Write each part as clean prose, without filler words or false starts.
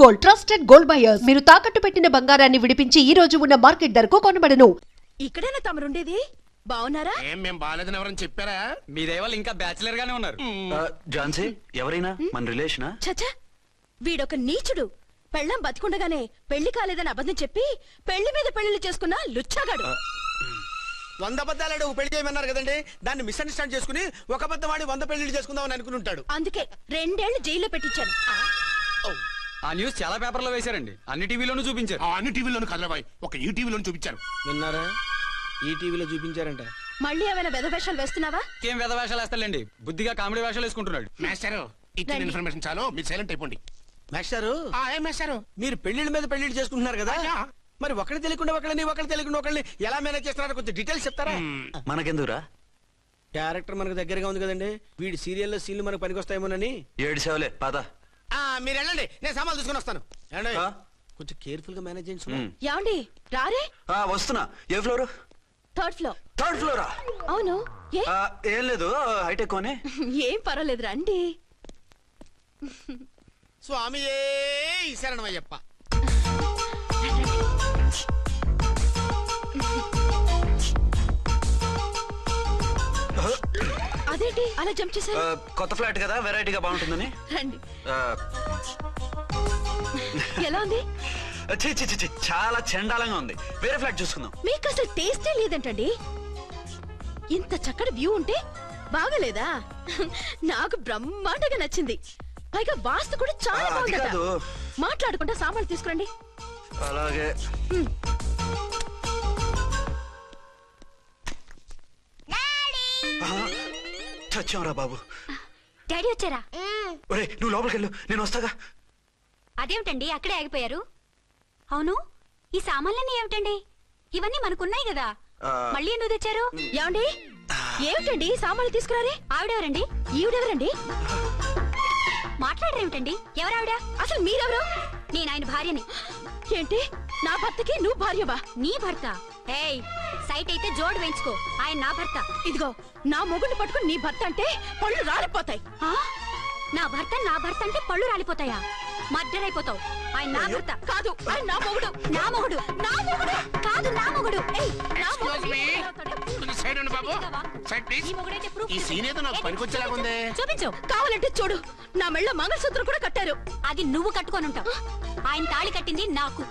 Gold, trusted gold buyers. మీరు తాకట్టు పెట్టిన బంగారాన్ని విడిపించి ఈ రోజు ఉన్న మార్కెట్ ధరకు కొనబడను. ఇక్కడేనా తమరుండేది? బావున్నారా? మేము బాలేదని ఎవరని చెప్పారా? మీ దయవల్ల ఇంకా బ్యాచిలర్ గానే ఉన్నారు. ఝాన్సీ ఎవరైనా మన రిలేషనా? చచ్చా, వీడొక నీచుడు. పెళ్ళం బతికుండగానే పెళ్లి కాలేదని అబద్ధం చెప్పి పెళ్లి మీద పెళ్లిళ్ళు చేసుకున్న లుచ్చాగాడు. 100 అబద్ధాలు పెళ్లి చేయమన్నారు కదండి, దాన్ని మిస్అండర్స్టాండ్ చేసుకుని ఒక అబద్ధం వాడి 100 పెళ్లిళ్ళు చేసుకుందామని అనుకుని ఉంటాడు. అందుకే 2 ఏళ్లు జైల్లో పెట్టించాను. ఆ న్యూస్ చాలా పేపర్లో వేశారండి, అన్ని టీవీలోనూ చూపించారు. అన్ని టీవీలోను కదలబాయ్, ఒక ఈ టీవీలోను చూపించారు. విన్నారా? ఈ టీవీలో చూపించారంట. మళ్ళీ ఏమైనా వెధవేషాలు వేస్తున్నావా? ఏం వేద వేషాలు వేస్తాడండి, బుద్ధిగా కామెడీ వేషాలు వేసుకుంటున్నాడు. మాస్టారు, ఇచ్చిన ఇన్ఫర్మేషన్ చాలు, మీరు సైలెంట్ అయిపోండి. మాస్టారు, ఏం మాస్టారు? మీరు పెళ్లిళ్ళ మీద పెళ్లిళ్ళు చేసుకుంటున్నారు కదా, మరి ఒకటి తెలియకుండా ఒకళ్ళని తెలియకుండా ఒకళ్ళని ఎలా మేనేజ్ చేస్తున్నారో కొంచెం డీటెయిల్స్ చెప్తారా? మనకెందుకురా? క్యారెక్టర్ మనకు దగ్గరగా ఉంది కదండి, వీడి సీరియల్లో సీన్లు మనకు పనికొస్తాయేమోనని. 7 సేవలే పద. మీరు వెళ్ళండి, నేను సామాన్లు తీసుకుని వస్తాను. కొంచెం కేర్ఫుల్ గా మేనేజ్ చేయండి. ఏమండి రారే? వస్తున్నా. ఏ ఫ్లోర్? 3rd floor. 3rd ఫ్లోరా? అవును. ఏం లేదు, హైటెక్ అని. ఏం పర్వాలేదు రండి. స్వామియే శరణమయ్యప్ప. అదేంటి అలా జంప్ చేశారు? కొత్త ఫ్లాట్ కదా, వెరైటీగా బాగుంటుందని. రండి. ఎలా ఉంది? చాలా చండాలంగా ఉంది, వేరే ఫ్లాట్ చూసుకుందాం. మీకు అసలు టేస్టే లేదంటండి. ఇంత చక్కటి వ్యూ ఉంటే బాగలేదా? నాకు బ్రహ్మాండంగా నచ్చింది. పైగా వాస్తు కూడా చాలా బాగుంది. మాట్లాడుకుంటా సామాన్లు తీసుకురండి. అలాగే. చచ్చాంరా బాబు. డాడీ వచ్చారా? ఒరే నువ్వు లోపలికి వెళ్ళు, నేను వస్తాగా. అదేమిటండి అక్కడే ఆగిపోయారు? అవును, ఈ సామాన్లన్నీ ఏమిటండి? ఇవన్నీ మనకున్నాయి కదా, మళ్ళీ ఎందుకు తెచ్చారు? ఏమండి ఏమిటండి సామాన్లు తీసుకురారే? ఆవిడెవరండి? ఈవిడెవరండి? మాట్లాడరేమిటండి? ఎవరావిడ? అసలు మీరెవరు? నేను ఆయన భార్యని. ఏంటి నా భర్తకి నువ్వు భార్యవా? నీ భర్త? ఏయ్, సైట్ అయితే జోడు వేయించుకో, ఆయన నా భర్త. ఇదిగో నా మొగుడిని పట్టుకుని నీ భర్త అంటే పళ్ళు రాలిపోతాయి. నా భర్త అంటే పళ్ళు రాలిపోతాయా? మర్డర్ అయిపోతావు. ఆయన నా భర్త కాదు, ఆయన నా మొగుడు. నా మొగుడు? నా మొగుడు కాదు, నా మొగుడు. చూపించు. కావాలంటే చూడు, నా మెళ్ళ మంగళసూత్రం కూడా కట్టారు. అది నువ్వు కట్టుకొని ఉంటావు, ఆయన తాళి కట్టింది నాకు.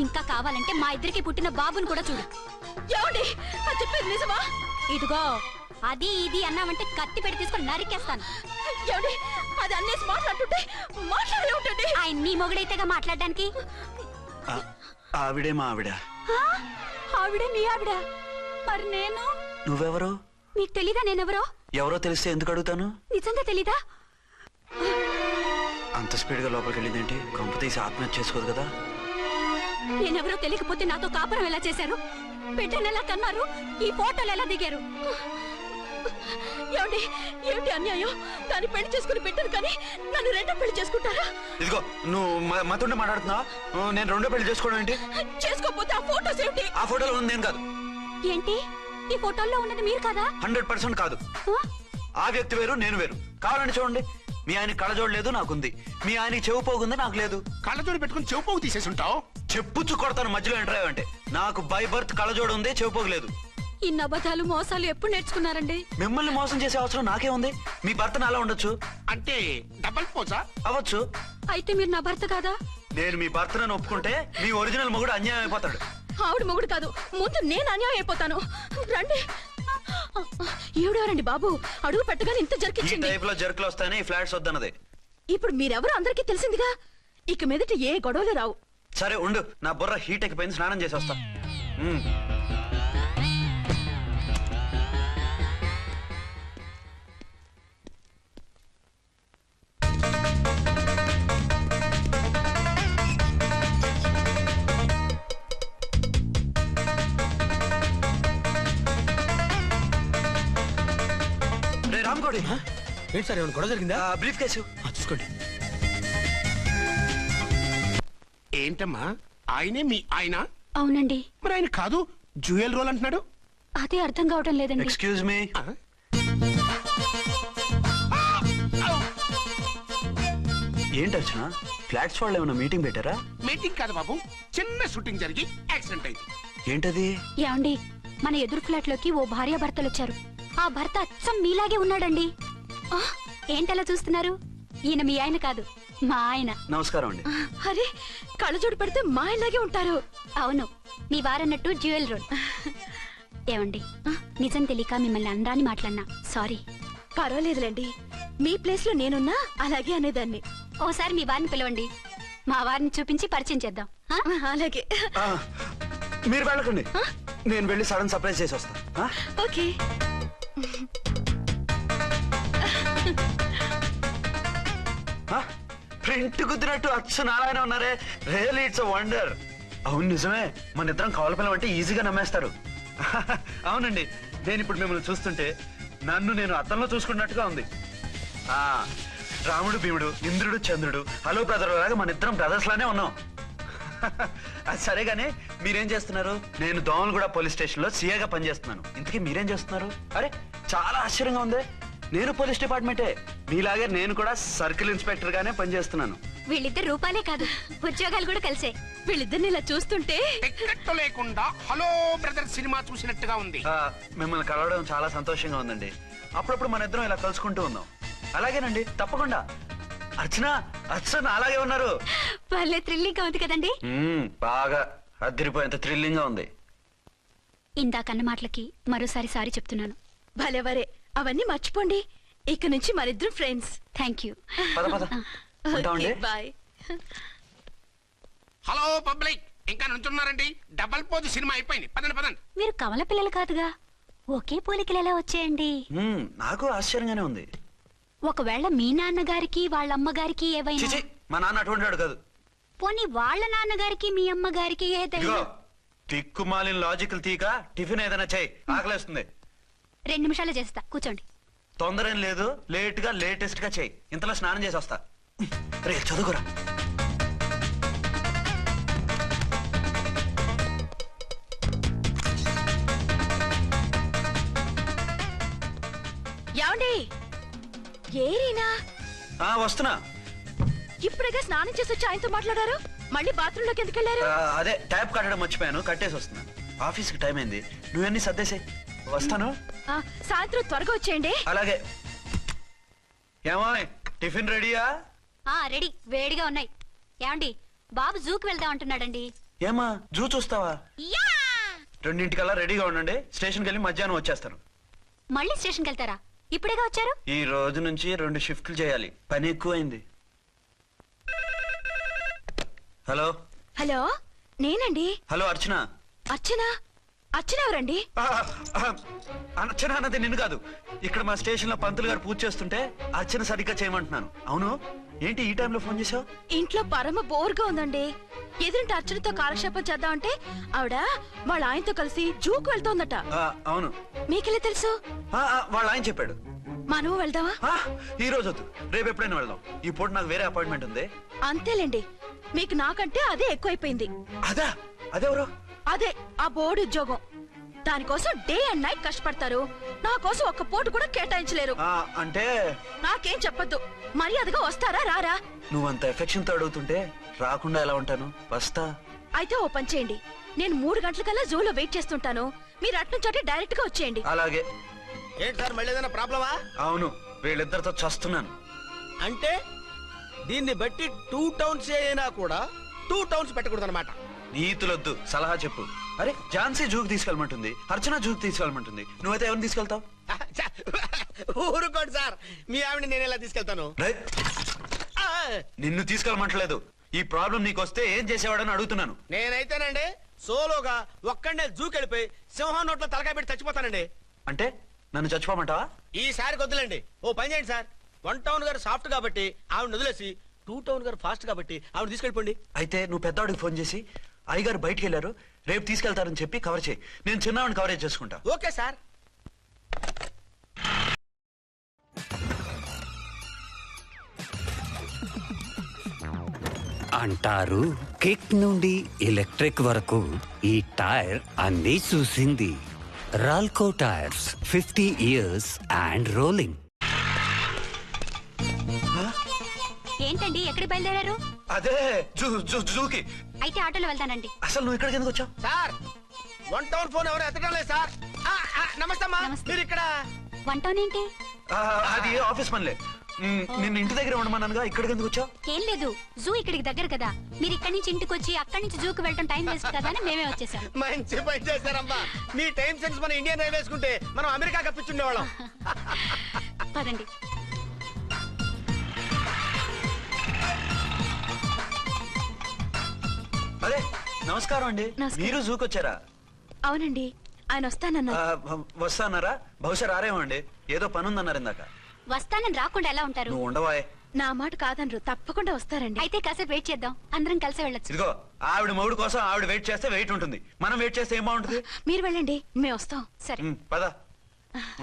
ఇంకా కావాలంటే మా ఇద్దరికి పుట్టిన బాబుని కూడా చూడు. ఏమండి అది చెప్పేది నిజమా? ఇదిగో అది ఇది అన్నావంటే కత్తి పెట్టి తీసుకొని నరికేస్తాను. ఏమండి అది అన్నేసి మాట్లాడుతుంటే మాట్లాడే ఉంటుంది. ఆయన నీ మొగుడైతేగా మాట్లాడడానికి. ఆవిడే మా ఆవిడ. ఆవిడే మీ ఆవిడ? మరి నేను? నువ్వెవరు? మీకు తెలీదా నేనెవరో? ఎవరో తెలిస్తే ఎందుకు అడుగుతాను? నిజంగా తెలీదా? అంత స్పీడ్ గా లోపలికి వెళ్ళిందేంటి? కొంప తీసి ఆత్మహత్య చేసుకోదు కదా? నేనెవరో తెలియకపోతే నాతో కాపురం ఎలా చేశారు? బిడ్డను ఎలా కన్నారు? ఈ ఫోటోలు ఎలా దిగారు? ఏమండి ఏమిటి అన్యాయం? దాన్ని పెళ్లి చేసుకుని పెట్టాను కానీ నన్ను రెండో పెళ్లి చేసుకుంటారా? ఇదిగో నువ్వు మాతోనే మాట్లాడుతున్నా, నేను రెండో పెళ్లి చేసుకోవడం ఏంటి? చేసుకోకపోతే ఆ ఫోటోస్ ఏమిటి? ఆ ఫోటోలో ఉంది నేను కాదు. ఏంటి ఈ ఫోటోల్లో ఉన్నది మీరు కాదా? 100% కాదు. ఆ వ్యక్తి వేరు, నేను వేరు. కావాలంటే చూడండి, మీ ఆయన కళ్ళజోడు లేదు, నాకుంది. మీ ఆయనకి చెవు పోగుంది, నాకు లేదు. కళ్ళజోడు పెట్టుకుని చెవు పోగు తీసేసి ఉంటావు. చెప్పుచ్చు కొడతాను మధ్యలో ఎంటర్ అంటే. నాకు బై బర్త్ కళ్ళజోడు ఉంది, చెవు పోగు లేదు. ఇన్ని అబద్ధాలు మోసాలు ఎప్పుడు నేర్చుకున్నారండి? మిమ్మల్ని మోసం చేసే అవసరం నాకే ఉంది. మీ భర్తను అలా ఉండొచ్చు అంటే డబల్ పోజా అవ్వచ్చు. అయితే మీరు నా భర్త కాదా? నేను మీ భర్తను ఒప్పుకుంటే మీ ఒరిజినల్ మొగుడు అన్యాయం అయిపోతాడు. ఆవిడ మొగుడు కాదు, ముందు నేను అన్యాయం అయిపోతాను. రండి. ఈవిడెవరండి బాబు? అడుగు పెట్టగానే ఇంత ఈ జరికిచ్చింది. టైప్ లో జర్కులు వస్తాయని ఈ ఫ్లాట్స్ వద్దన్నది. ఇప్పుడు మీరెవరో అందరికీ తెలిసిందిగా, ఇక మీదట ఏ గొడవలు రావు. సరే ఉండు, నా బుర్ర హీట్ ఎక్కిపోయింది, స్నానం చేసి వస్తా. రామ్కోడి ఏంటి సార్, ఏమైనా గొడవ జరిగిందా? బ్రీఫ్ కేసు చూసుకోండి. ఏంటమ్మా, ఆయనే మీ ఆయన? అవునండి. మరి ఆయన కాదు, జ్యూయల్ రోల్ అంటున్నాడు. అదే అర్థం కావటం లేదండి. Excuse me. ఏంటి అర్చన ఫ్లాట్స్ వాళ్ళు ఏమైనా మీటింగ్ పెట్టారా? మీటింగ్ కాదు బాబు, చిన్న షూటింగ్ జరిగి యాక్సిడెంట్ అయింది. ఏంటది? ఏమండి, మన ఎదురు ఫ్లాట్ లోకి ఓ భార్య భర్తలు వచ్చారు. ఆ భర్త అచ్చం మీలాగే ఉన్నాడండి. ఆ, ఏంటలా చూస్తున్నారు? ఈయన మీ ఆయన కాదు, మా ఆయన. నమస్కారం అండి. అరే, కళ్ళజోడు పెడితే మా ఇలాగే ఉంటారు. అవును, మీ వారన్నట్టు జ్యువెల్ రోడ్. ఏమండి, నిజం తెలియక మిమ్మల్ని అందాన్ని మాట్లాడినా సారీ. పర్వాలేదులేండి, మీ ప్లేస్ లో నేనున్నా అలాగే అనేదాన్ని. ఓసారి మీ వారిని పిలవండి, మా వారిని చూపించి పరిచయం చేద్దాం. ఆ? అలాగే. ఆ, మీరు వెళ్ళకండి, నేను వెళ్ళి సడన్ సర్ప్రైజ్ చేసి వస్తాను. ఆ? ఓకే. ఆ? ప్రింట్ కుదిరినట్టు అచ్చు నారాయణ ఉన్నారే, రియల్లీ ఇట్స్ అ వండర్. అవును నిజమే, మన ఇద్దరం కవల పిల్లం అంటే ఈజీగా నమ్మేస్తారు. అవునండి, నేను ఇప్పుడు మిమ్మల్ని చూస్తుంటే నన్ను నేను అద్దంలో చూసుకున్నట్టుగా ఉంది. ఆ రాముడు భీముడు, ఇంద్రుడు చంద్రుడు, హలో బ్రదర్ లాగా మన ఇద్దరం బ్రదర్స్ లానే ఉన్నాం. అది సరేగానే మీరేం చేస్తున్నారు? నేను దోమలగూడ పోలీస్ స్టేషన్ లో సీఏగా పనిచేస్తున్నాను. ఇంతకీ మీరేం చేస్తున్నారు? అరే చాలా ఆశ్చర్యంగా ఉంది, నేను పోలీస్ డిపార్ట్మెంటే, మీలాగే నేను కూడా సర్కిల్ ఇన్స్పెక్టర్ గానే పనిచేస్తున్నాను. వీళ్ళిద్దరు రూపాలే కాదు, ఉద్యోగాలు కూడా కలిసే. వీళ్ళిద్దరిని ఇలా చూస్తుంటే టికెట్ లేకుండా హలో బ్రదర్ సినిమా చూసినట్టుగా ఉంది. మిమ్మల్ని కలవడం చాలా సంతోషంగా ఉందండి. అప్పుడప్పుడు మన ఇద్దరం ఇలా కలుసుకుంటూ ఉందాం. అలాగేనండి, తప్పకుండా. అర్చన, అర్చన అలాగే ఉన్నారు. వాళ్ళే థ్రిల్లింగ్ గా ఉంది కదండి. బాగా అదిరిపోయేంత థ్రిల్లింగ్ గా ఉంది. ఇందాకన్న మాటలకి మరోసారి సారీ చెప్తున్నాను. భలేవరే, అవన్నీ మర్చిపోండి. ఇక నుంచి మరిద్దరం ఫ్రెండ్స్. Thank you. పద పద ఉంటామండి. బాయ్. హలో పబ్లిక్, ఇంకా నుంచున్నారండి? డబల్ పోజ్ సినిమా అయిపోయింది, పదండి పదండి. మీరు కమల పిల్లలు కాదుగా, ఒకే పోలికలు ఎలా వచ్చాయండి? నాకు ఆశ్చర్యంగానే ఉంది. ఒకవేళ మీ నాన్నగారికి వాళ్ళ అమ్మగారికి ఏవైనా, చిచి, మా నాన్న అటువంటి వాడు కాదు. పోనీ వాళ్ళ నాన్నగారికి మీ అమ్మగారికి ఏదైనా. ఇదిగో తిక్కుమాలిన లాజికల్ తీక టిఫిన్ ఏదైనా చేయి, ఆకలేస్తుంది. 2 నిమిషాలు చేస్తా, కూర్చోండి. తొందర ఏం లేదు, లేట్ గా లేటెస్ట్ గా చేయి. ఇంతలో స్నానం చేసి వస్తా. రే చదువుకురా. ఏమండి, ఏరీనా? వస్తున్నా. ఇప్పుడేగా స్నానం చేసి వచ్చి ఆయనతో మాట్లాడారు, మళ్ళీ బాత్రూమ్ లోకి ఎందుకు వెళ్ళారు? అదే ట్యాప్ కట్టడం మర్చిపోయాను, కట్టేసి వస్తున్నాను. ఆఫీస్ కి టైం అయింది, నువ్వన్నీ సర్దేసే. వస్తాను. సాయంత్రం త్వరగా వచ్చేయండి. అలాగే. ఏమో టిఫిన్ రెడీయా? రెడీ, వేడిగా ఉన్నాయి. ఏమండి, బాబు జూకి వెళ్దాం అంటున్నాడండి. ఏమా జూ చూస్తావా? యా! 2:00కల్లా రెడీగా ఉండండి, స్టేషన్కి వెళ్ళి మధ్యాహ్నం వచ్చేస్తాను. మళ్ళీ స్టేషన్కి వెళ్తారా? ఇప్పుడేగా వచ్చారు. ఈ రోజు నుంచి 2 షిఫ్ట్లు చేయాలి, పని ఎక్కువైంది. హలో. హలో, నేనండి. హలో అర్చన. అర్చన? అర్చన ఎవరండి? అర్చన అన్నది నిన్ను కాదు. ఇక్కడ మా స్టేషన్ లో పంతులు గారు పూజ చేస్తుంటే అర్చన సరిగ్గా చేయమంటున్నాను. అవును, ఏంటి ఈ టైంలో ఫోన్ చేసావు? ఇంట్లో పరమ బోర్గా ఉందండి. ఎదురింటి అర్చనతో కాలక్షేపం చేద్దామంటే ఆవిడ వాళ్ళ ఆయనతో కలిసి జూకు వెళ్తోందట. అవును. మీకెళ్ళి తెలుసు? వాళ్ళ ఆయన చెప్పాడు. మనము వెళ్దామా? ఈ రోజు వద్దు, రేపు ఎప్పుడైనా వెళ్దాం. ఈ పూట నాకు వేరే అపాయింట్మెంట్ ఉంది. అంతేలేండి, మీకు నాకంటే అదే ఎక్కువైపోయింది. అదా? అదెవరు? అదే ఆ బోర్డు ఉద్యోగం. దానికోసం డే అండ్ నైట్ కష్టపడతారు, నా కోసం ఒక్క పూట కూడా కేటాయించలేరు. అంటే నాకేం చెప్పొద్దు, మర్యాదగా వస్తారా రారా? నువ్వంత ఎఫెక్షన్ తో అడుగుతుంటే రాకుండా ఎలా ఉంటాను, వస్తా. అయితే ఓ పని చేయండి, నేను 3 గంటలకల్లా జూలో వెయిట్ చేస్తుంటాను, మీరు అట్నుంచి డైరెక్ట్ గా వచ్చేయండి. అలాగే. ఏంటి సార్, మళ్ళీ ఏదైనా ప్రాబ్లమా? అవును, వీళ్ళిద్దరితో చస్తున్నాను. అంటే దీన్ని బట్టి 2 టౌన్స్ అయినా కూడా 2 టౌన్స్ పెట్టకూడదు అనమాట. నీతులొద్దు, సలహా చెప్పు. అరే ఝాన్సీ జూకి తీసుకెళ్ళమంటుంది, అర్చన జూకి తీసుకెళ్ళమంటుంది, నువ్వైతే ఎవరిని తీసుకెళ్తావు? ఊరుకోండి సార్, మీ ఆవిడ నేను ఎలా తీసుకెళ్తాను? నిన్ను తీసుకెళ్ళమంటలేదు. ఈ ప్రాబ్లం నీకు వస్తే ఏం చేసేవాడని అడుగుతున్నాను. నేనైతేనండి సోలోగా ఒక్కడే జూకెళ్ళిపోయి సింహం నోట్లో తలకాయ పెట్టి చచ్చిపోతానండి. అంటే నన్ను చచ్చిపోమంటావా? ఈసారి వద్దులేండి, ఓ పని చేయండి సార్. 1 టౌన్ గారు సాఫ్ట్ కాబట్టి ఆవిడ వదిలేసి 2 టౌన్ గారు ఫాస్ట్ కాబట్టి ఆవిడ తీసుకెళ్ళిపోండి. అయితే నువ్వు పెద్దవాడికి ఫోన్ చేసి అయ్యగారు బయటికి వెళ్ళారు, రేపు తీసుకెళ్తారని చెప్పి కవర్ చేయి. నేను చిన్నవాడిని కవరేజ్ చేసుకుంటా. Okay sir. అంటారు కిక్ నుండి ఎలక్ట్రిక్ వరకు ఈ టైర్ అన్నీ చూసింది. రాల్కో టైర్స్, 50 years అండ్ రోలింగ్. ఏంటండి, ఎక్కడ బయలుదేరారు? అదే జూకి. అయితే ఆటోలో వెళ్తానండి. అసలు నువ్వు ఇక్కడికి ఎందుకు వచ్చావు? సార్ 1 టౌన్ ఫోన్ ఎవరు ఎత్తడం లేదు సార్. నమస్తే అమ్మా. నమస్తే. మీరు ఇక్కడ వంటోనేంటి? అది ఆఫీస్ పనిలే. నిన్ను ఇంటి దగ్గర ఉండమన్నానుగా, ఇక్కడికి ఎందుకు వచ్చావు? ఏం లేదు, జూ ఇక్కడికి దగ్గర కదా, మీరు ఇక్కడి నుంచి ఇంటికి వచ్చి అక్కడి నుంచి జూకి వెళ్ళడం టైం వేస్ట్ కదా అని మేమే వచ్చేసాం. మంచి పని చేశారమ్మా. మీ టైం సెన్స్ మన ఇండియన్ రైల్వేస్ కుంటే మనం అమెరికా కప్పించుండేవాళ్ళం. పదండి. అదే నమస్కారం అండి. నమస్కారం. మీరు జూకి వచ్చారా? అవునండి, ఆయన వస్తానన్నారు. వస్తానారా? బహుశా రారేమో అండి, ఏదో పని ఉందన్నారు ఇందాక. వస్తానని రాకుండా ఎలా ఉంటారు? నువ్వు ఉండవాయ్. నా మాట కాదనరు, తప్పకుండా వస్తారండి. అయితే కాసేపు వెయిట్ చేద్దాం, అందరం కలిసి వెళ్ళొచ్చు. ఇదిగో ఆవిడ మొగుడు కోసం ఆవిడ వెయిట్ చేస్తే వెయిట్ ఉంటుంది, మనం వెయిట్ చేస్తే ఏం బాగుంటుంది? మీరు వెళ్ళండి, మేము వస్తాం. సరే. పద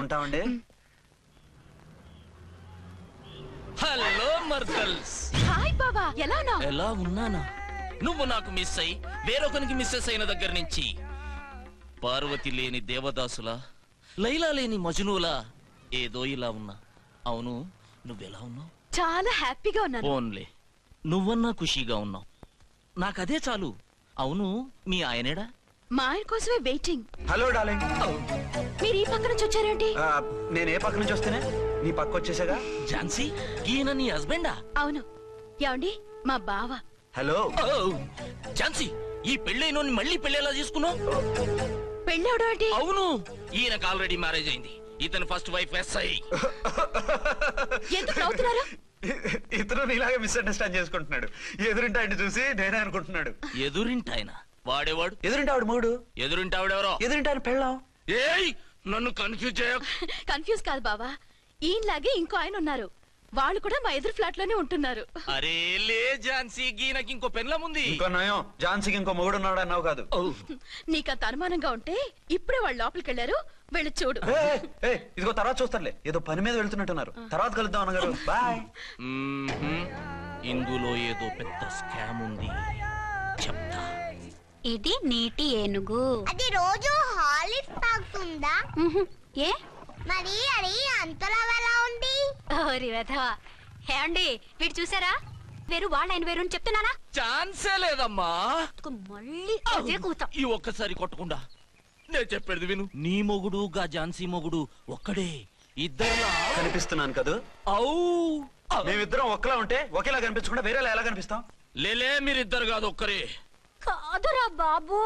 ఉంటామండి. హలో మర్దల్స్, హాయ్ బాబా, ఎలా ఉన్నావు? ఎలా ఉన్నానా? నువ్వు నాకు మిస్ అయి వేరొకరికి మిస్సెస్ అయిన దగ్గర నుంచి పార్వతి లేని దేవదాసులా, లైలా లేని మజునులా ఏదో ఇలా ఉన్నా. అవును, నువ్వెలా ఉన్నావు? చాలా హ్యాపీగా ఉన్నాను. ఫోన్లే, నువ్వన్నా ఖుషీగా ఉన్నావు, నాకదే చాలు. అవును, మీ ఆయనేడా? మా ఆయన కోసమే వెయిటింగ్. Hello darling. మీరు ఈ పక్క నుంచి వచ్చారేంటి? నేను ఏ పక్క నుంచి వస్తేనే నీ పక్క వచ్చేసాగా. ఝాన్సీ, ఈయన నీ హస్బెండా? అవును. ఏమండి, మా బావ. హలో. ఝాన్సీ, ఈ పెళ్ళైనోని మళ్ళీ పెళ్ళేలా చేసుకున్నావు? పెళ్ళవడం ఏంటి? అవును, ఈయనకు ఆల్రెడీ మ్యారేజ్ అయింది. ఇతను ఫస్ట్ వైఫ్ ఎస్ఐ. ఎందుకు నవ్వుతున్నారు? ఇతను నీలాగే మిస్అండర్స్టాండ్ చేసుకుంటున్నాడు. ఎదురింటి ఆయన చూసి నేనే అనుకుంటున్నాడు. ఎదురింటాయన వాడేవాడు? ఎదురింటి ఆవిడ మూడు. ఎదురింటి ఆవిడెవరో? ఎదురింటి ఆయన పెళ్ళాం. ఏయ్, నన్ను కన్ఫ్యూజ్ చేయ. కన్ఫ్యూజ్ కాదు బావా, ఈయనలాగే ఇంకో ఆయన ఉన్నారు, వాళ్ళు కూడా మా ఎదురు ఫ్లాట్ లోనే ఉంటున్నారు. అరే లే ఝాన్సీ, గీనకి ఇంకో పెన్లం ఉంది. ఇంకో నయం, ఝాన్సీకి ఇంకో మొగుడు ఉన్నాడు అన్నావు కాదు. నీకంత అనుమానంగా ఉంటే ఇప్పుడే వాళ్ళు లోపలికి వెళ్ళారు, వెళ్ళి చూడు. ఇదిగో తర్వాత చూస్తారులే, ఏదో పని మీద వెళ్తున్నట్టున్నారు. తర్వాత కలుద్దాం అన్నగారు. బాయ్. ఇందులో ఏదో పెద్ద స్కామ్ ఉంది, చెప్తా. ఇది నీటి ఏనుగు. అది రోజు హాలిక్స్ తాగుతుందా? ఏ మరి అది అంతలా ఎలా ఉంది? ఓరి వెధవా. ఏమండి, వీడు చూసారా? వేరు వాళ్ళైన వేరు అని చెప్తున్నానా? ఛాన్సే లేదమ్మా. మళ్ళీ అదే కూత. ఈ ఒక్కసారి కొట్టకుండా నేను చెప్పేది విను. నీ మొగుడు గా ఝాన్సీ మొగుడు ఒక్కడే, ఇద్దరులా కనిపిస్తున్నాను కదా. అవు మేమిద్దరం ఒక్కలా ఉంటే ఒకేలా కనిపించకుండా వేరేలా ఎలా కనిపిస్తాం? లేలే, మీరిద్దరు కాదు ఒక్కరే. కాదురా బాబు,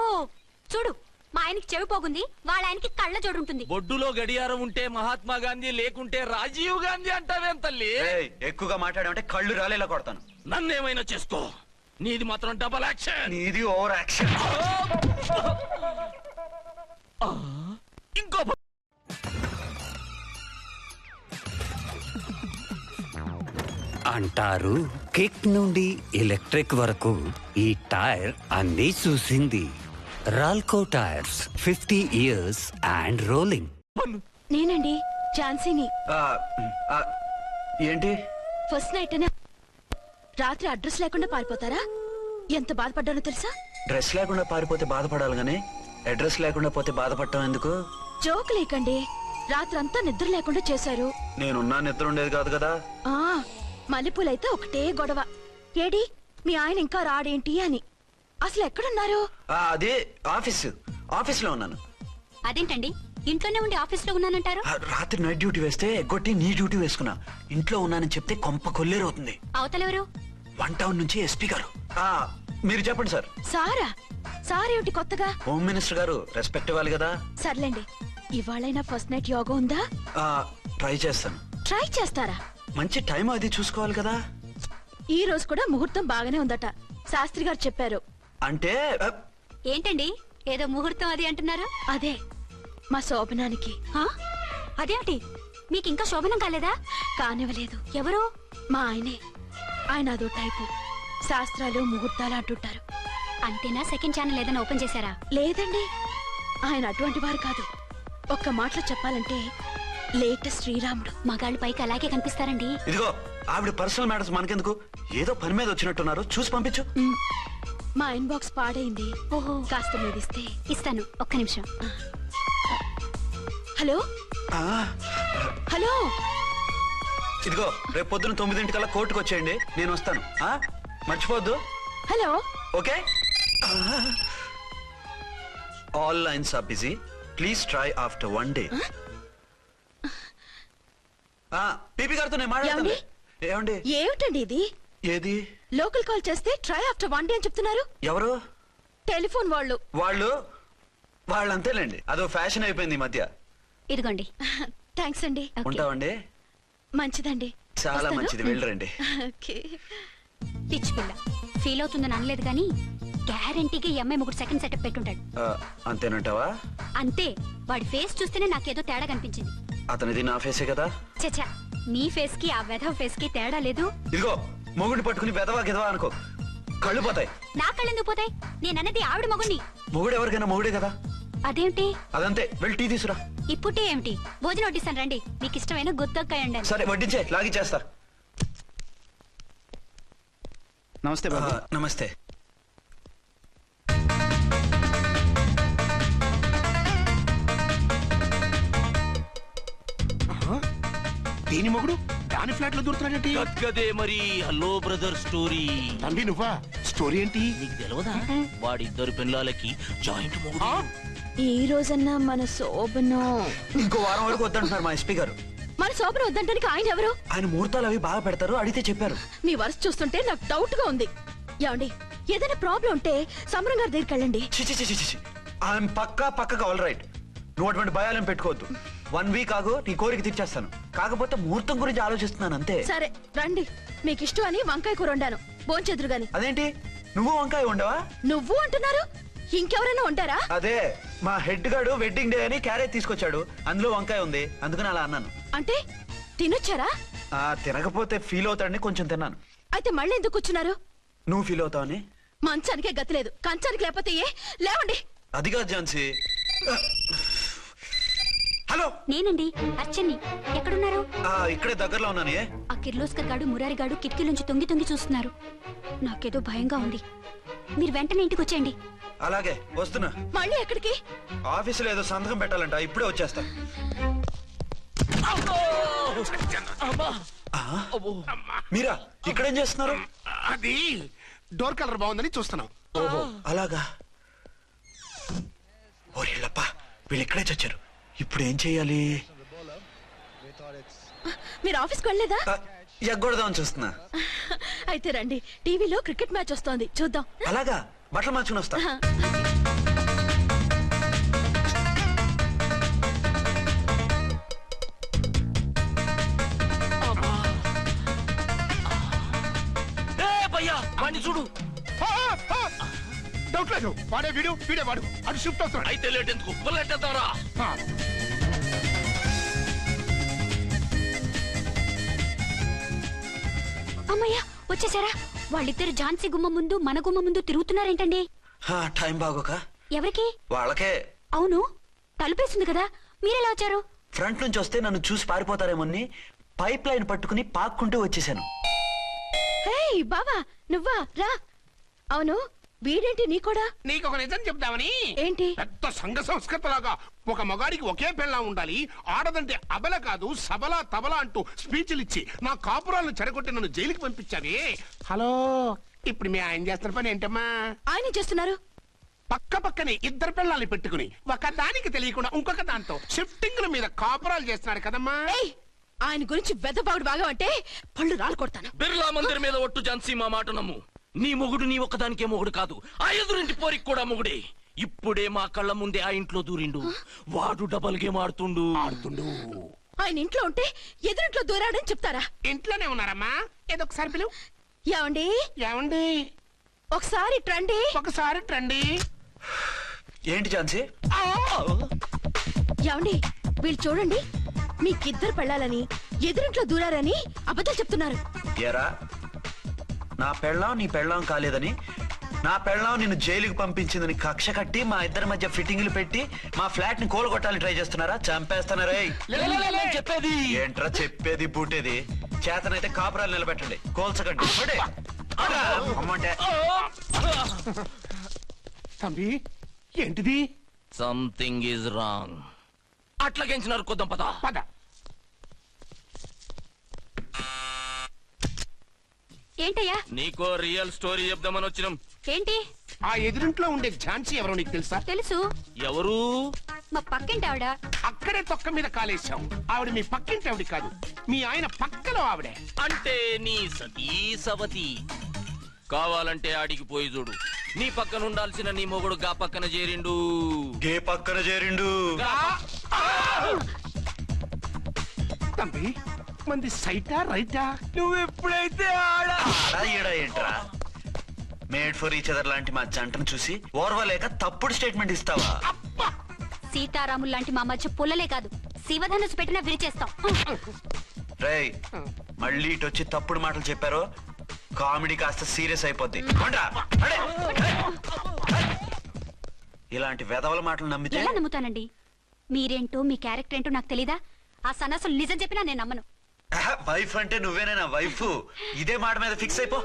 చూడు, మా ఆయనకి చెవి పోగుంది, వాళ్ళ ఆయనకి కళ్ళ జోడు ఉంటుంది. బొడ్డులో గడియారం ఉంటే మహాత్మా గాంధీ, లేకుంటే రాజీవ్ గాంధీ అంటావేం తల్లి? ఎక్కువగా మాట్లాడామంటే కళ్ళు రాలేలా కొడతాను. నన్నేమైనా చేసుకో, నీది మాత్రం డబల్ యాక్షన్. నీది ఓవర్ యాక్షన్. ఇంకో అంటారు కిక్ నుండి ఎలక్ట్రిక్ వరకు ఈ టైర్ అన్నీ చూసింది. రాల్కో టైర్స్ 50 years అండ్ రోలింగ్. నేనండి ఝాన్సీని. ఏంటి ఫస్ట్ నైట్ అనే రాత్రి అడ్రస్ లేకుండా పారిపోతారా? ఎంత బాధపడ్డానో తెలుసా? డ్రెస్ లేకుండా పారిపోతే బాధపడాలి గానీ అడ్రస్ లేకుండా పోతే బాధపడటం ఎందుకు? జోక్ లేకండి, రాత్రంతా నిద్ర లేకుండా చేశారు. నేనున్నా నిద్ర ఉండేది కాదు కదా. ఆ మల్లెపూలైతే ఒకటే గొడవ, ఏడి మీ ఆయన ఇంకా రాడేంటి అని. అసలు ఎక్కడున్నారు? అదే ఆఫీస్ లో ఉన్నాను. అదేంటండి, ఇంట్లోనే ఉండి ఆఫీస్ లో ఉన్నానంటారు? రాత్రి నైట్ డ్యూటీ వేస్తే ఎగ్గొట్టి నీ డ్యూటీ వేసుకున్నా. ఇంట్లో ఉన్నానని చెప్తే కొంప కొల్లేరవుతుంది. అవతలెవరు? 1 టౌన్ నుంచి ఎస్పీ గారు. మీరు చెప్పండి సార్. సారా? సారేమిటి కొత్తగా? హోమ్ మినిస్టర్ గారు, రెస్పెక్ట్ ఇవ్వాలి కదా. సర్లేండి, ఇవాళైనా ఫస్ట్ నైట్ యోగా ఉందా? ట్రై చేస్తాను. ట్రై చేస్తారా? మంచి టైం అది చూసుకోవాలి కదా. ఈ రోజు కూడా ముహూర్తం బాగానే ఉందట, శాస్త్రి గారు చెప్పారు. అంటే ఏంటండి, ఏదో ముహూర్తం అది అంటున్నారు? అదే మా శోభనానికి. అదేమిటి, మీకు ఇంకా శోభనం కాలేదా? కానివ్వలేదు. ఎవరు? మా ఆయనే. ఆయన అదో టైపు, శాస్త్రాలు ముహూర్తాలు అంటుంటారు. అంతేనా? సెకండ్ ఛానల్ ఏదైనా ఓపెన్ చేశారా? లేదండి, ఆయన అటువంటి వారు కాదు. ఒక్క మాటలో చెప్పాలంటే లేటెస్ట్ శ్రీరాముడు. మగాళ్ళు పైకి అలాగే కనిపిస్తారండి. ఇదిగో ఆవిడ పర్సనల్ మ్యాటర్స్ మనకెందుకు, ఏదో పని మీద వచ్చినట్టున్నారు, చూసి పంపించు. మా ఇన్బాక్స్ పాడైంది. ఓహో, కాస్త మీదిస్తే. ఇస్తాను, ఒక్క నిమిషం. హలో హలో, ఇదిగో రేపు పొద్దున 9 గంటలకల్లా కోర్టుకు వచ్చేయండి, నేను వస్తాను. మర్చిపోద్దు. Hello. Okay. All lines are busy. Please try after 1 day. PP గారితో నేను మాట్లాడతాను. ఏమండి? ఏమిటండి ఇది? ఏది? లోకల్ కాల్ చేస్తే ట్రై ఆఫ్టర్ 1 day అని చెప్తున్నారు. ఎవరు? టెలిఫోన్ వాళ్ళు. వాళ్ళు అంతేలేండి, అదో ఫ్యాషన్ అయిపోయింది ఈ మధ్య. ఇదిగోండి. థ్యాంక్స్ అండి. ఉంటామండి. మంచిదండి. చాలా మంచిది, వెళ్ళరండి. పిచ్చి పిల్ల ఫీల్ అవుతుందని అనలేదు కానీ గ్యారంటీగా ఈ అమ్మాయి 3 సెకండ్ సెటప్ పెట్టుంటాడు. అంతేనంటావా? అంతే. వాడి ఫేస్ చూస్తేనే నాకేదో తేడా కనిపించింది. అతనిది నా ఫేసే కదా. చచ్చా, నీ ఫేస్ కి ఆ వెధవ ఫేస్ కి తేడా లేదు. ఇదిగో మొగుడిని పట్టుకుని వెదవా గిదవా అనుకో, కళ్ళు పోతాయి. నా కళ్ళు ఎందుకు పోతాయి? నేనన్నది ఆవిడ మొగుడిని. మొగుడు ఎవరికైనా మొగుడే కదా. అదేంటి? అదంతే. వెళ్ళి టీ తీసురా. ఇప్పుడే ఏమిటి? భోజనం వడ్డిస్తాను రండి. మీకు ఇష్టమైన గుత్తొక్కాయండి. సరే వడ్డించే, లాగిచ్చేస్తా. నమస్తే బాబు. నమస్తే. దీని మొగుడు దాని ఫ్లాట్ లో దూరుతున్నాడంటే గదే మరి. Hello brother story. తండ్రి నువ్వా? స్టోరీ ఏంటి? నీకు తెలియదా? వాడిద్దరు పిల్లలకి జాయింట్ మొగుడు. ఈ రోజన్నా మన శోభను. ఇంకో వారం వరకు వద్దంటున్నారు మా ఎస్పీ గారు. మన శోభను వద్దంటానికి ఆయన ఎవరు? ఆయన ముహూర్తాలు అవి బాగా పెడతారు, అడిగితే చెప్పారు. మీ వరుస చూస్తుంటే నాకు డౌట్ గా ఉంది. ఏమండి, ఏదైనా ప్రాబ్లం ఉంటే సమరం గారి దగ్గరికి వెళ్ళండి. ఆయన పక్కగా ఆల్ రైట్. నువ్వు అటువంటి భయాలను పెట్టుకోవద్దు. 1 week ఆగు, నీ కోరిక తీర్చేస్తాను. కాకపోతే ముహూర్తం గురించి ఆలోచిస్తున్నాను అంతే. సరే రండి. మీకు ఇష్టం అని వంకాయ కూర వండాను, భోంచెదురు గాని. అదేంటి నువ్వు వంకాయ ఉండవా? నువ్వు అంటున్నారు, ఇంకెవరైనా ఉంటారా? అదే మా హెడ్ గాడు వెడ్డింగ్ డే అని క్యారేజ్ తీసుకొచ్చాడు, అందులో వంకాయ ఉంది, అందుకని అలా అన్నాను. అంటే తినొచ్చారా? తినకపోతే ఫీల్ అవుతాడని కొంచెం తిన్నాను. అయితే మళ్ళీ ఎందుకు కూర్చున్నారు? నువ్వు ఫీల్ అవుతావని. మంచానికే గతి లేదు, కంచానికి లేకపోతే ఏ? లేవండి. అది కాదు ఝాన్సీ. హలో, నేనండి అర్చన్ని. ఎక్కడున్నారు? ఇక్కడే దగ్గరలో ఉన్నాను. ఆ కిర్లోస్కర్ గాడు మురారి గాడు కిటికీలోంచి తొంగి చూస్తున్నారు. నాకేదో భయంగా ఉంది. మీరు వెంటనే ఇంటికి వచ్చేయండి. అలాగే వస్తున్నా. మళ్ళీ ఎక్కడికి? ఆఫీసులో ఏదో సంతకం పెట్టాలంట, ఇప్పుడే వచ్చేస్తా. మీరా ఇక్కడేం చేస్తున్నారు? అది డోర్ కలర్ బాగుందని చూస్తున్నాం. ఓహో అలాగా. ఓరేళ్ళప్ప, వీళ్ళు ఇక్కడే చచ్చారు. ఇప్పుడు ఏం చెయ్యాలి? మీరు ఆఫీస్కి వెళ్ళలేదా? ఎగ్గొడదామని చూస్తున్నా. అయితే రండి, టీవీలో క్రికెట్ మ్యాచ్ వస్తోంది, చూద్దాం. అలాగా, బట్టలు మార్చుకుని వస్తా. చూడు. డౌట్ లేదు, వాడే వీడే వాడు. అది షిఫ్ట్ అవుతాడు. అయితే లేట్ ఎందుకు, బుల్లెట్టేద్దాంరా. అమ్మయ్యా, వచ్చేసారా? వాళ్ళిద్దరు ఝాన్సీ గుమ్మ ముందు మన గుమ్మ ముందు తిరుగుతున్నారేంటండి? టైం బాగోక. ఎవరికి? వాళ్ళకే. అవును, తలుపేసింది కదా, మీరెలా వచ్చారు? ఫ్రంట్ నుంచి వస్తే నన్ను చూసి పారిపోతారేమోని పైప్ లైన్ పట్టుకుని పాక్కుంటూ వచ్చేసాను. బావా నువ్వా? రా. అవును, వీడేంటి నీ కూడా? నీకు ఒక నిజం చెప్తామని. ఏంటి? పెద్ద సంఘ సంస్కృతలాగా ఒక మగాడికి ఒకే పెళ్ళం ఉండాలి, ఆడదంటే అబల కాదు సబల తబల అంటూ స్పీచ్లు ఇచ్చి నా కాపురాలను చెడగొట్టి నన్ను జైలుకి పంపించావే. హలో, ఇప్పుడు మీ ఆయన చేస్తున్న పని ఏంటమ్మా? ఆయన చేస్తున్నారు పక్కనే ఇద్దరు పిల్లల్ని పెట్టుకుని ఒక దానికి తెలియకుండా ఇంకొక దాంతో షిఫ్టింగ్ మీద కాపురాలు చేస్తున్నాడు కదమ్మా. ఆయన గురించి వెదబాగుడు బాగా అంటే పళ్ళు రాలు కొడతాను. బిర్లా మందిర్ మీద ఒట్టు ఝాన్సీ, మా మాట నమ్ము. నీ మొగుడు నీ ఒక్కదానికే మొగుడు కాదు, ఆ ఎదురింటి పోరికి కూడా మొగుడే. ఇప్పుడే మా కళ్ళ ముందే ఆ ఇంట్లో దూరిండు. వాడు డబల్ గేమ్ ఆడుతుండు. ఆయన ఇంట్లో ఉంటే ఎదురింట్లో దూరాడని చెప్తారా? ఇంట్లోనే ఉన్నారమ్మా. ఏదో ఒకసారి పిలువు. ఏమండి ఒకసారి ట్రండి. ఒకసారి ట్రండి. ఏంటి ఝాన్సీ? ఏమండి వీళ్ళు చూడండి, మీకిద్దరు పెళ్ళాలని ఎదురింట్లో దూరారని అబద్ధాలు చెప్తున్నారు. ఏరా, నా పెళ్ళాం నీ పెళ్ళాం కాలేదని, నా పెళ్ళాం నిన్ను జైలుకి పంపించిందని కక్ష కట్టి మా ఇద్దరి మధ్య ఫిట్టింగ్లు పెట్టి మా ఫ్లాట్ ని కోలుగొట్టాలని ట్రై చేస్తున్నారా? చంపేస్తున్నారా? చెప్పేది ఏంట్రా చెప్పేది బూటేది? చేతనైతే కాపురాలు నిలబెట్టండి, కోల్చకండి. అమ్మంటే తంబి ఏంటిది? Something is wrong. అట్లాగేంచినారు కొద్దాం, పద. ఏంటయ్యా? నీకో రియల్ స్టోరీ చెప్దామని వచ్చినాం. ఏంటి? ఆ ఎదురింట్లో ఉండే ఝాన్సీ ఎవరో నీకు తెలుసా? తెలుసు. ఎవరు? మా పక్కింటి ఆవిడ. అక్కడే తొక్క మీద కాలేశాం. ఆవిడ మీ పక్కింటి ఆవిడ కాదు, మీ ఆయన పక్కలో ఆవిడే. అంటే నీ సతీ సవతి. కావాలంటే ఆడికి పోయి చూడు. నీ పక్కన ఉండాల్సిన నీ మొగుడు గా పక్కన చేరిండు. గే పక్కన చేరిండు. తంబి మంది సైటా రైటా? నువ్వు ఎప్పుడైతే ఆడా ఈడా ఏంట్రా? మేడ్ ఫర్ ఈచ్ అదర్ లాంటి మా జంటను చూసి ఓర్వలేక తప్పుడు స్టేట్మెంట్ ఇస్తావా? సీతారాములు లాంటి మా మధ్య పుల్లలే కాదు, శివధనుసు పెట్టినా విరిచేస్తాం. రేయ్, మళ్ళీ ఇటు వచ్చి తప్పుడు మాటలు చెప్పారో కామెడీ కాస్త సీరియస్ అయిపోద్ది. ఇలాంటి వెధవల మాటలు నమ్మితే ఎలా నమ్ముతానండి? మీరేంటో మీ క్యారెక్టర్ ఏంటో నాకు తెలీదా? ఆ సన్నాసులు నిజం చెప్పినా నేను నమ్మను. వైఫ్ అంటే నువ్వేనా వైఫ్? ఇదే మాట మీద ఫిక్స్ అయిపో.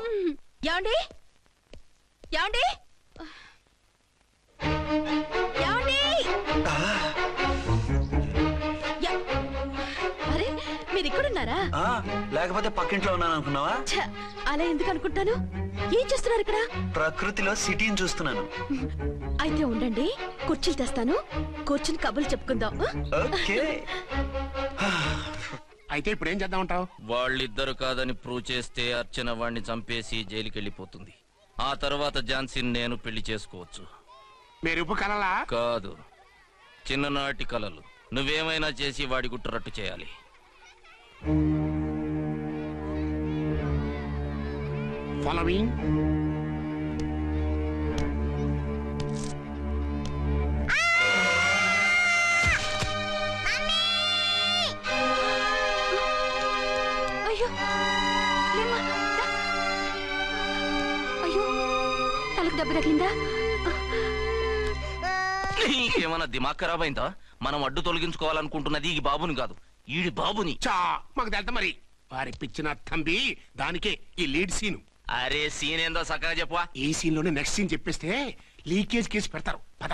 యాండి యాండి యాండి అరే మీరు ఇక్కడున్నారా? లేకపోతే పక్కింట్లో ఉన్నాను అనుకున్నావా? అలా ఎందుకు అనుకుంటాను? ఏం చేస్తున్నారు ఇక్కడ? ప్రకృతిలో సిటీని చూస్తున్నాను. అయితే ఉండండి, కుర్చీలు తెస్తాను, కూర్చుని కబుర్లు చెప్పుకుందాం. ఓకే. అయితే ఇప్పుడు ఏం చేద్దాం అంటావు? వాళ్ళిద్దరు కాదని ప్రూవ్ చేస్తే అర్చన వాణ్ణి చంపేసి జైలుకి వెళ్ళిపోతుంది. ఆ తర్వాత ఝాన్సీని నేను పెళ్లి చేసుకోవచ్చు. మీరు కలలా? కాదు, చిన్ననాటి కలలు. నువ్వేమైనా చేసి వాడి గుట్టురట్టు చేయాలి. ఫాలోయింగ్. అయ్యో లేమ్మా, దా. అయ్యో తలకు దెబ్బ తగిలిందా? నీకేమన్నా దిమాగ్ ఖరాబ్ అయిందా? మనం అడ్డు తొలగించుకోవాలనుకుంటున్నది ఈ బాబుని కాదు, ఈడి బాబుని. చా మాకు తెలుతా మరి. వారి పిచ్చిన తంబి దానికే ఈ లీడ్ సీన్. అరే సీన్ ఏందో సక్కగా చెప్పవా? ఈ సీన్ లోనే నెక్స్ట్ సీన్ చెప్పేస్తే లీకేజ్ కేసు పెడతారు. పద.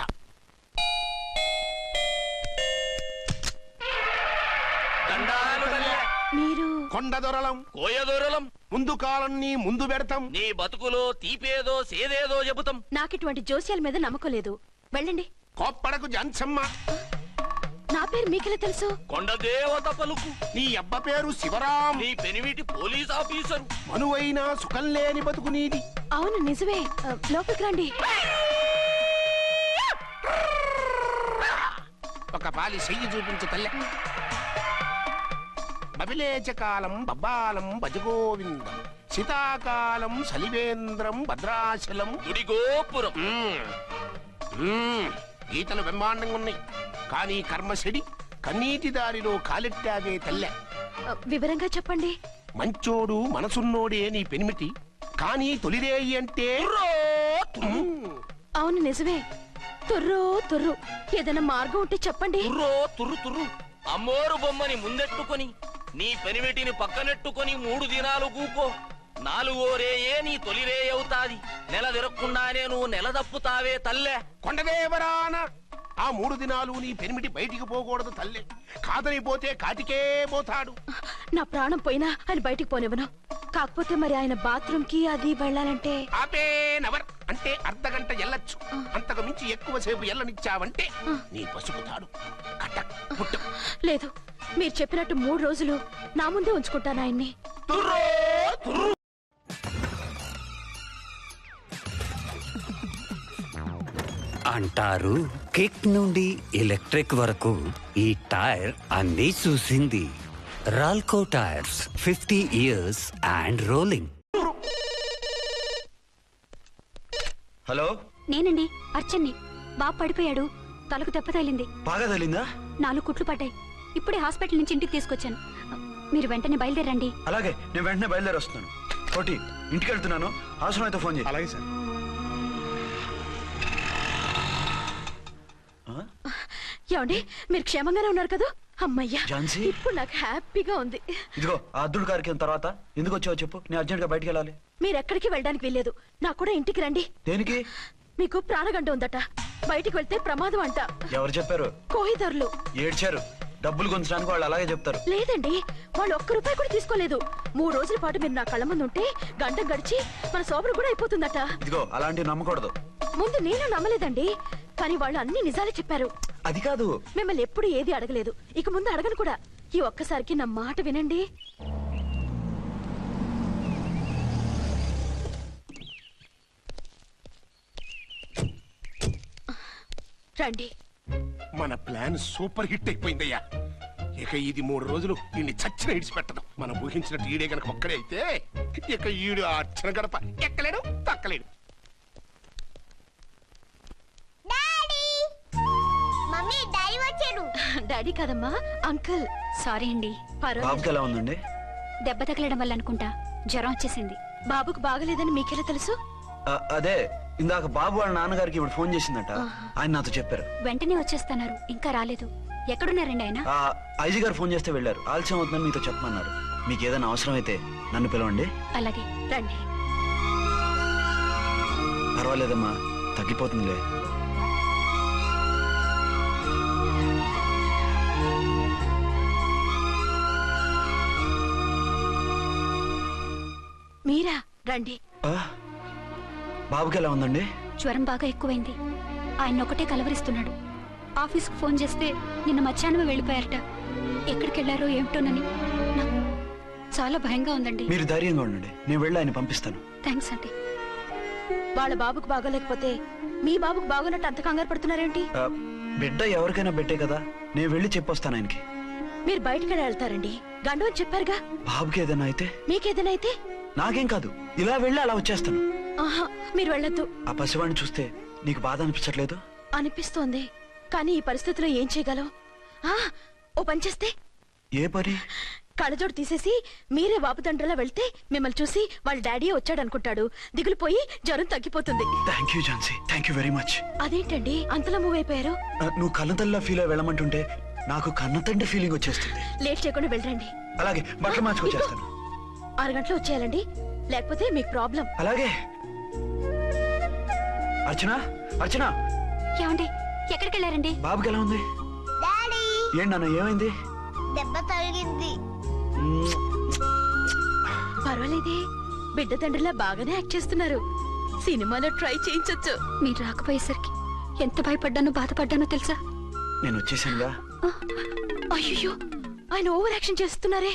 మీరు కొండ దొరలం, కోయ దూరలం, ముందు కాలన్నీ ముందు పెడతాం. నీ బతుకులో తీపేదో సేదేదో చెబుతాం. నాకిటువంటి జోస్యాల మీద నమ్మకం లేదు. వెళ్ళండి. కోప్పడకు జన్సమ్మ. నా పేరు మీకెలా తెలుసు? కొండ దేవత పలుకు. నీ అబ్బ పేరు శివరాం. నీ పెనిమిటి పోలీస్ ఆఫీసరు. మనువైన సుఖం లేని బతుకు నీది. అవును నిజమే. లోపలికి రండి. ఒక పాలి చెయ్యి చూపించు తల్లె. బబిలేచకాలం బబ్బాలం భజగోవిందం, శీతాకాలం సలివేంద్రం భద్రాచలం. గుడి గోపురం. గీతలు బ్రహ్మాండంగా ఉన్నాయి, కానీ కర్మశడి కన్నీటి దారిలో కాలెట్టాగే తల్లె. వివరంగా చెప్పండి. మంచోడు మనసున్నోడే నీ పెనిమిటి, కానీ తొలిరేయి అంటే అవును నిజమే. తుర్రో తుర్రు. ఏదైనా మార్గం ఉంటే చెప్పండి. తుర్రో తుర్రు తుర్రు. అమ్మోరు బొమ్మని ముందెట్టుకొని నీ పెనిమిటిని పక్కనెట్టుకొని 3 దినాలు కూకో. 4వ రేయే నీ తొలి రే అవుతాది. నెల తిరగకుండానే నువ్వు నెల తప్పుతావే తల్లే. కొండదేవరాన ఆ 3 దినాలు నీ పెనిమిటి బయటికి పోకూడదు తల్లే. కాదని పోతే కాటికే పోతాడు. నా ప్రాణం పోయినా ఆయన బయటికి పోనివ్వను. కాకపోతే మరి ఆయన బాత్రూమ్ కి అది వెళ్ళాలంటే ఆపేనవర్ అంటే అర్ధగంట ఎల్లొచ్చు. అంతకు మించి ఎక్కువసేపు ఎల్లనిచ్చావంటే నీ పసుపుతాడు కటక్ పుట్టు. లేదు, మీరు చెప్పినట్టు 3 రోజులు నా ముందే ఉంచుకుంటాను ఆయన్ని. అంటారు కిక్ నుండి ఎలక్ట్రిక్ వరకు ఈ టైర్ అన్నీ చూసింది. రాల్కో tyres 50 years and rolling. Hello, నేనండి అర్చన్ని. బాబు పడిపోయాడు, తలకు దెబ్బ తగిలింది. బాగా తగిలిందా? 4 కుట్లు పడ్డాయి. ఇప్పుడే హాస్పిటల్ నుంచి ఇంటికి తీసుకొచ్చాను. మీరు వెంటనే బయలుదేరండి. అలాగే, నేను వెంటనే బయలుదేరి వస్తున్నాను. కోటి, ఇంటికి వెళ్తున్నాను. అవసరం అయితే ఫోన్ చేయి. అలాగే సార్. ఏమండి, మీరు క్షేమంగానే ఉన్నారు కదా? అమ్మయ్యా, ఝాన్సీ? ఇప్పుడు నాకు హ్యాపీగా ఉంది. ఇదిగో ఆ అద్దుడు కార్యక్రమం తర్వాత ఎందుకు వచ్చావో చెప్పు. నేను అర్జెంట్ గా బయటికి వెళ్ళాలి. మీరు ఎక్కడికి వెళ్ళడానికి వెళ్ళలేదు. నాకు కూడా ఇంటికి రండి. దేనికి? మీకు ప్రాణగంట ఉందట. బయటికి వెళ్తే ప్రమాదం అంట. ఎవరు చెప్పారు? కోహిదర్లు ఏడ్చారు. డబ్బులు కొంచడానికి వాళ్ళు అలాగే చెప్తారు. లేదండి, వాళ్ళు ఒక్క రూపాయి కూడా తీసుకోలేదు. 3 రోజుల పాటు మీరు నా కళ్ళ ముందు ఉంటే గంట గడిచి మన సోబరు కూడా అయిపోతుందట. ఇదిగో అలాంటివి నమ్మకూడదు. ముందు నేను నమ్మలేదండి, కానీ వాళ్ళు అన్ని నిజాలే చెప్పారు. అది కాదు, మిమ్మల్ని ఎప్పుడు ఏది అడగలేదు, ఇక ముందు అడగను కూడా. ఈ ఒక్కసారికి నా మాట వినండి. రండి. మన ప్లాన్ సూపర్ హిట్ అయిపోయిందయ్యా. ఇక ఇది 3 రోజులు ఈయన్ని చచ్చిన ఇడిచిపెట్టదు. మనం ఊహించినట్టు ఈడే గనక ఒక్కడే అయితే ఇక ఈడు ఆ అర్చన గడప ఎక్కలేడు తక్కలేడు. మమ్మీ డాడీ వచ్చారు. డాడీ కాదమ్మా, అంకుల్. సారీ అండి. బాబుకి ఎలా ఉందండి? దెబ్బ తగలడం వల్ల అనుకుంటా జ్వరం వచ్చేసింది. బాబుకు బాగలేదని మీకెలా తెలుసు? అదే ఇందాక బాబు వాళ్ళ నాన్నగారికి ఇప్పుడు ఫోన్ చేసిందట. ఆయన నాతో చెప్పారు. వెంటనే వచ్చేస్తున్నారు, ఇంకా రాలేదు. ఎక్కడున్నారండి ఆయన? ఐజీ గారు ఫోన్ చేస్తే వెళ్ళారు. ఆలస్యం అవుతుందని మీతో చెప్పమన్నారు. మీకు ఏదైనా అవసరం అయితే నన్ను పిలవండి. అలాగే రండి. పర్వాలేదమ్మా, తగ్గిపోతుందిలే. మీరా? రండి. బాబుకి ఎలా ఉందండి? జ్వరం బాగా ఎక్కువైంది. ఆయన ఒకటే కలవరిస్తున్నాడు. ఆఫీస్కి ఫోన్ చేస్తే నిన్న మధ్యాహ్నమే వెళ్ళిపోయారట. ఎక్కడికి వెళ్ళారో ఏమిటోనని నాకు చాలా భయంగా ఉందండి. మీరు ధైర్యంగా ఉండండి, నేను వెళ్ళి ఆయన పంపిస్తాను. థ్యాంక్స్ అండి. వాళ్ళ బాబుకు బాగోలేకపోతే మీ బాబుకు బాగోనట్టు అంత కంగారు పడుతున్నారేంటి? బిడ్డ ఎవరికైనా బిడ్డే కదా, నేను వెళ్ళి చెప్పొస్తాను ఆయనకి. మీరు బయటకు వెళ్తారండి, గండు అని చెప్పారుగా. బాబుకి ఏదైనా అయితే? మీకేదైనా అయితే? నాకేం కాదు, ఇలా వెళ్ళి అలా వచ్చేస్తాను. ఆహా, మీరు వెళ్ళొద్దు. ఆ పసివాడిని చూస్తే నీకు బాధ అనిపించట్లేదు? అనిపిస్తోంది, కానీ ఈ పరిస్థితిలో ఏం చేయగలం? ఓ పని చేస్తే? ఏ పని? కళ్ళజోడు తీసేసి మీరే వాపుతండ్రలా వెళ్తే మిమ్మల్ని చూసి వాళ్ళ డాడీ వచ్చాడు అనుకుంటాడు. దిగులు పోయి జ్వరం తగ్గిపోతుంది. Thank you Jhansi, thank you very much. అదేంటండి అంతలా మూవ్ అయిపోయారు? నువ్వు కన్నతల్లా ఫీల్ అయి వెళ్ళమంటుంటే నాకు కన్నతండ్రి ఫీలింగ్ వచ్చేస్తుంది. లేట్ చేయకుండా వెళ్ళండి. అలాగే, బట్టలు మార్చుకొచ్చేస్తాను. 6 గంటలు వచ్చేయాలండి, లేకపోతే మీకు ప్రాబ్లం. అలాగే. అర్చన, అర్చన. ఏమండి, ఎక్కడికి వెళ్ళారండి? బాబుకి ఎలా ఉంది? డాడీ ఏంటి నాన్న, ఏమైంది? దెబ్బ తగిలింది. పర్వాలేదే, బిడ్డ తండ్రిలా బాగానే యాక్ట్ చేస్తున్నారు. సినిమాలో ట్రై చేయించొచ్చు. మీరు రాకపోయేసరికి ఎంత భయపడ్డానో బాధపడ్డానో తెలుసా? నేను వచ్చేసానుగా. అయ్యో, ఆయన ఓవర్ యాక్షన్ చేస్తున్నారే.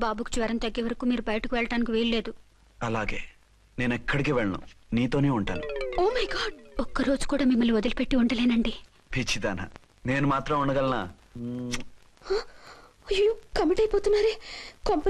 బాబుకు జ్వరం తగ్గే వరకు మీరు బయటకు వెళ్ళటానికి వీల్లేదు. అలాగే, నేను ఎక్కడికి వెళ్ళను, నీతోనే ఉంటాను. ఓ మై గాడ్, ఒక్కరోజు కూడా మిమ్మల్ని వదిలిపెట్టి ఉండలేనండి. పిచ్చిదానా, నేను మాత్రం ఉండగలనా? అయ్యో, కమిట్ అయిపోతున్నారే. కొంప